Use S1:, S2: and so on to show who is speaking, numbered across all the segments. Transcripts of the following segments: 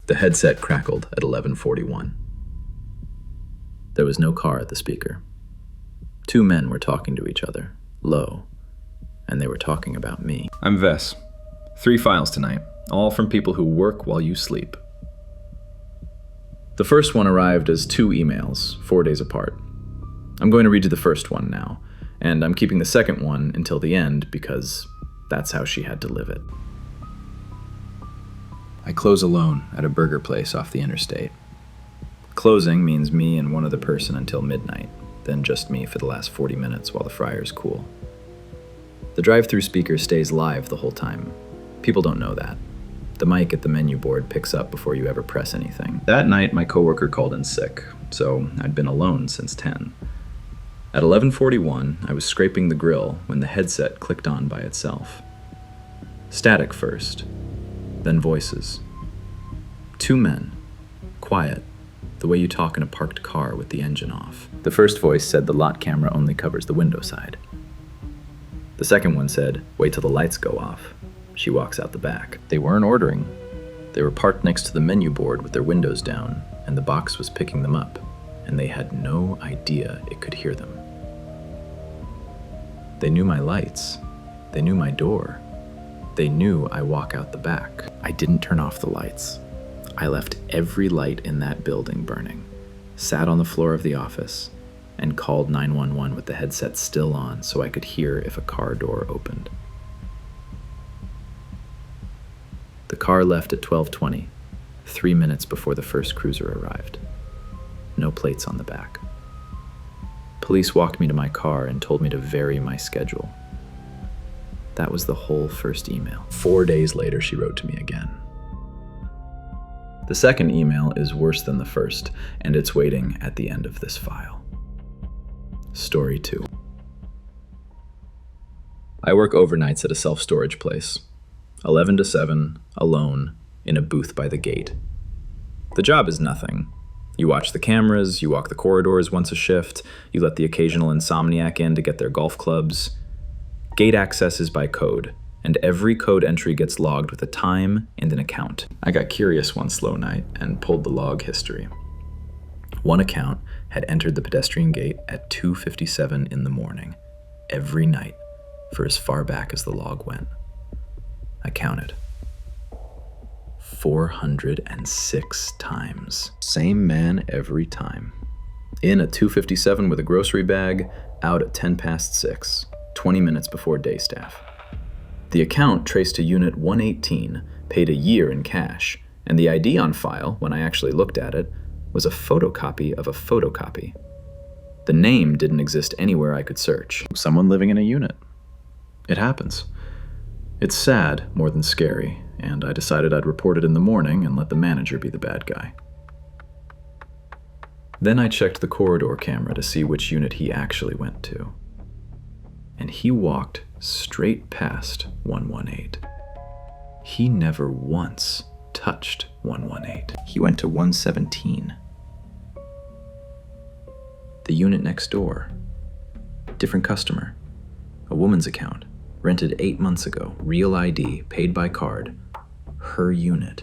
S1: The headset crackled at 11:41. There was no car at the speaker. Two men were talking to each other, low, and they were talking about me.
S2: I'm Vess. 3 files tonight, all from people who work while you sleep.
S1: The first one arrived as 2 emails, 4 days apart. I'm going to read you the first one now, and I'm keeping the second one until the end because that's how she had to live it. I close alone at a burger place off the interstate. Closing means me and one other person until midnight, then just me for the last 40 minutes while the fryer's cool. The drive-thru speaker stays live the whole time. People don't know that. The mic at the menu board picks up before you ever press anything. That night, my coworker called in sick, so I'd been alone since 10. At 11:41, I was scraping the grill when the headset clicked on by itself. Static first, then voices. 2 men, quiet, the way you talk in a parked car with the engine off. The first voice said the lot camera only covers the window side. The second one said, wait till the lights go off. She walks out the back. They weren't ordering. They were parked next to the menu board with their windows down, and the box was picking them up, and they had no idea it could hear them. They knew my lights. They knew my door. They knew I walk out the back. I didn't turn off the lights. I left every light in that building burning, sat on the floor of the office, and called 911 with the headset still on so I could hear if a car door opened. The car left at 12:20, 3 minutes before the first cruiser arrived. No plates on the back. Police walked me to my car and told me to vary my schedule. That was the whole first email. 4 days later, she wrote to me again. The second email is worse than the first, and it's waiting at the end of this file. Story 2. I work overnights at a self-storage place. 11 to 7, alone, in a booth by the gate. The job is nothing. You watch the cameras, you walk the corridors once a shift, you let the occasional insomniac in to get their golf clubs. Gate access is by code, and every code entry gets logged with a time and an account. I got curious one slow night and pulled the log history. One account had entered the pedestrian gate at 2:57 in the morning, every night, for as far back as the log went. I counted. 406 times. Same man every time. In at 2:57 with a grocery bag, out at 6:10, 20 minutes before day staff. The account traced to unit 118, paid a year in cash, and the ID on file, when I actually looked at it, was a photocopy of a photocopy. The name didn't exist anywhere I could search. Someone living in a unit. It happens. It's sad more than scary, and I decided I'd report it in the morning and let the manager be the bad guy. Then I checked the corridor camera to see which unit he actually went to. And he walked straight past 118. He never once touched 118. He went to 117. The unit next door. Different customer. A woman's account. Rented 8 months ago. Real ID, paid by card. Her unit.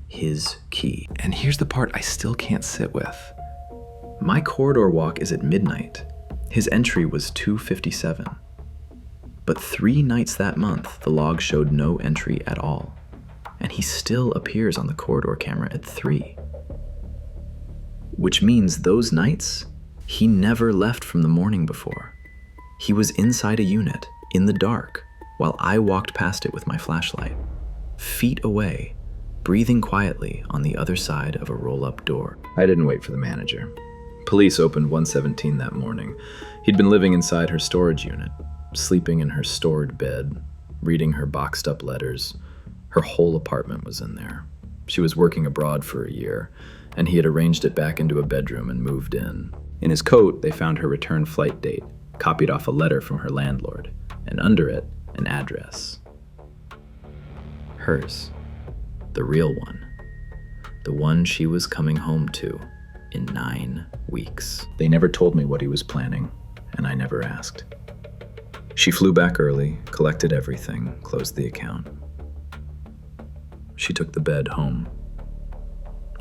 S1: His key. And here's the part I still can't sit with. My corridor walk is at midnight. His entry was 2:57. But 3 nights that month, the log showed no entry at all. And he still appears on the corridor camera at 3. Which means those nights, he never left from the morning before. He was inside a unit, in the dark, while I walked past it with my flashlight, feet away, breathing quietly on the other side of a roll-up door. I didn't wait for the manager. Police opened 117 that morning. He'd been living inside her storage unit, sleeping in her stored bed, reading her boxed up letters. Her whole apartment was in there. She was working abroad for a year, and he had arranged it back into a bedroom and moved in. In his coat, they found her return flight date, copied off a letter from her landlord, and under it, an address. Hers. The real one. The one she was coming home to in 9 weeks. They never told me what he was planning, and I never asked. She flew back early, collected everything, closed the account. She took the bed home.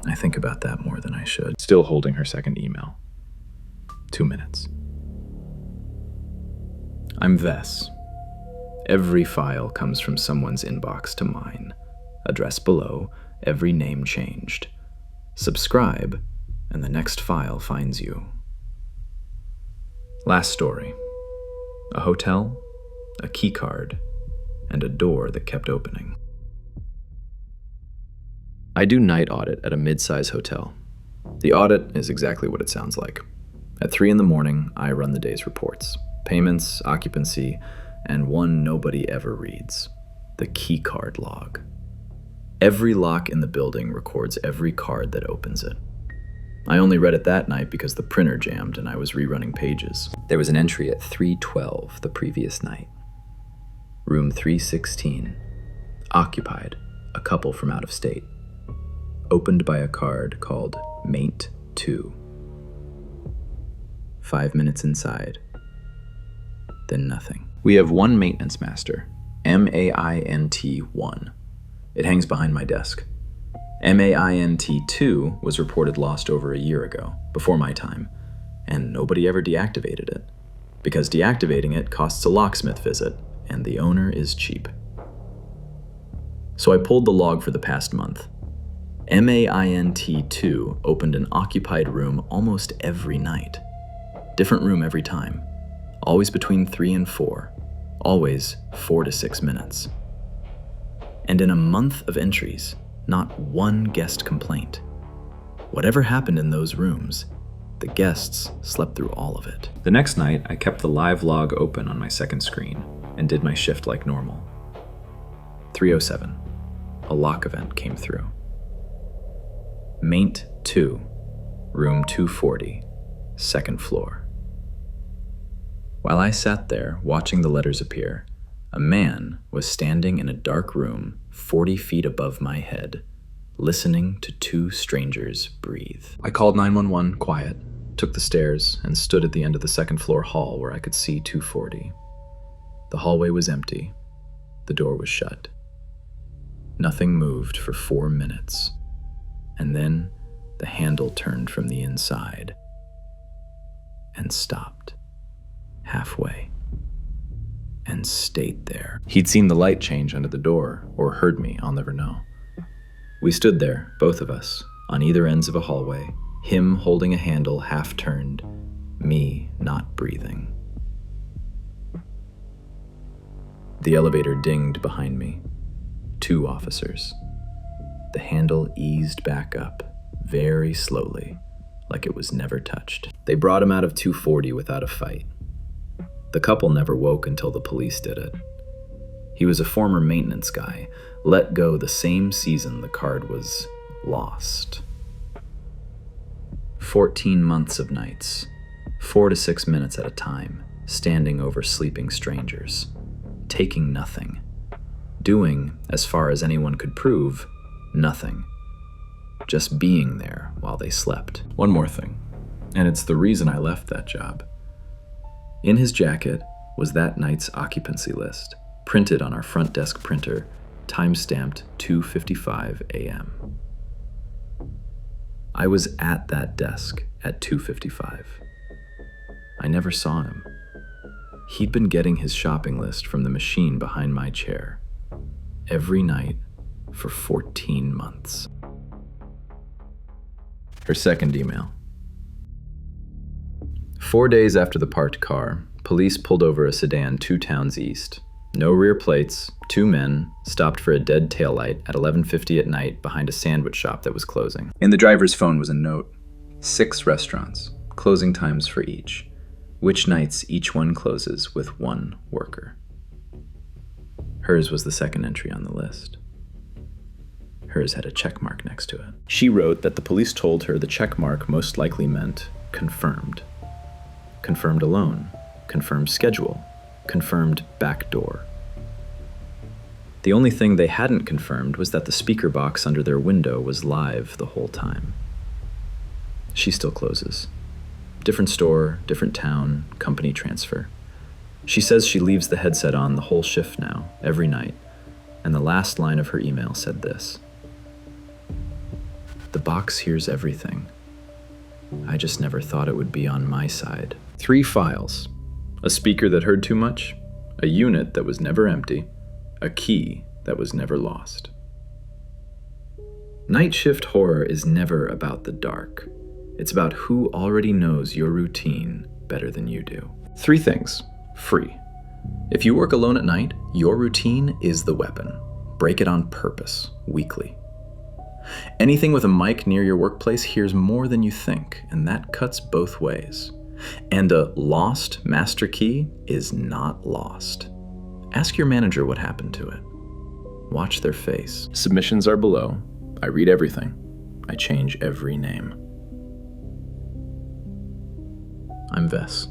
S1: I think about that more than I should. Still holding her second email. 2 minutes. I'm Vess. Every file comes from someone's inbox to mine. Address below, every name changed. Subscribe, and the next file finds you. Last story. A hotel, a key card, and a door that kept opening. I do night audit at a mid-size hotel. The audit is exactly what it sounds like. At 3 a.m, I run the day's reports. Payments, occupancy, and one nobody ever reads. The key card log. Every lock in the building records every card that opens it. I only read it that night because the printer jammed and I was rerunning pages. There was an entry at 3:12 the previous night. Room 316. Occupied, a couple from out of state. Opened by a card called Mate 2. 5 minutes inside. Then nothing. We have one maintenance master, MAINT1. It hangs behind my desk. MAINT2 was reported lost over a year ago, before my time, and nobody ever deactivated it, because deactivating it costs a locksmith visit, and the owner is cheap. So I pulled the log for the past month. MAINT2 opened an occupied room almost every night. Different room every time. Always between 3 and 4. Always 4 to 6 minutes. And in a month of entries, not one guest complaint. Whatever happened in those rooms, the guests slept through all of it. The next night, I kept the live log open on my second screen and did my shift like normal. 3:07. A lock event came through. Mate 2, room 240, second floor. While I sat there watching the letters appear, a man was standing in a dark room 40 feet above my head, listening to 2 strangers breathe. I called 911 quiet, took the stairs, and stood at the end of the second floor hall where I could see 240. The hallway was empty. The door was shut. Nothing moved for 4 minutes. And then the handle turned from the inside and stopped halfway and stayed there. He'd seen the light change under the door or heard me, I'll never know. We stood there, both of us, on either ends of a hallway, him holding a handle half turned, me not breathing. The elevator dinged behind me. 2 officers. The handle eased back up, very slowly, like it was never touched. They brought him out of 240 without a fight. The couple never woke until the police did it. He was a former maintenance guy, let go the same season the card was lost. 14 months of nights, 4 to 6 minutes at a time, standing over sleeping strangers, taking nothing, doing, as far as anyone could prove, nothing. Just being there while they slept. One more thing, and it's the reason I left that job. In his jacket was that night's occupancy list, printed on our front desk printer, time-stamped 2:55 a.m. I was at that desk at 2:55. I never saw him. He'd been getting his shopping list from the machine behind my chair, every night for 14 months. Her second email. 4 days after the parked car, police pulled over a sedan 2 towns east. No rear plates, 2 men, stopped for a dead taillight at 11:50 at night behind a sandwich shop that was closing. In the driver's phone was a note. 6 restaurants, closing times for each. Which nights each one closes with 1 worker. Hers was the second entry on the list. Hers had a check mark next to it. She wrote that the police told her the check mark most likely meant confirmed. Confirmed alone, confirmed schedule, confirmed back door. The only thing they hadn't confirmed was that the speaker box under their window was live the whole time. She still closes. Different store, different town, company transfer. She says she leaves the headset on the whole shift now, every night, and the last line of her email said this: "The box hears everything. I just never thought it would be on my side. 3 files. A speaker that heard too much, a unit that was never empty, a key that was never lost. Night shift horror is never about the dark. It's about who already knows your routine better than you do. 3 things, free. If you work alone at night, your routine is the weapon. Break it on purpose, weekly. Anything with a mic near your workplace hears more than you think, and that cuts both ways. And a lost master key is not lost. Ask your manager what happened to it. Watch their face. Submissions are below. I read everything. I change every name. I'm Vess.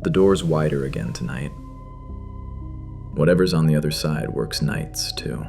S1: The door's wider again tonight. Whatever's on the other side works nights, too.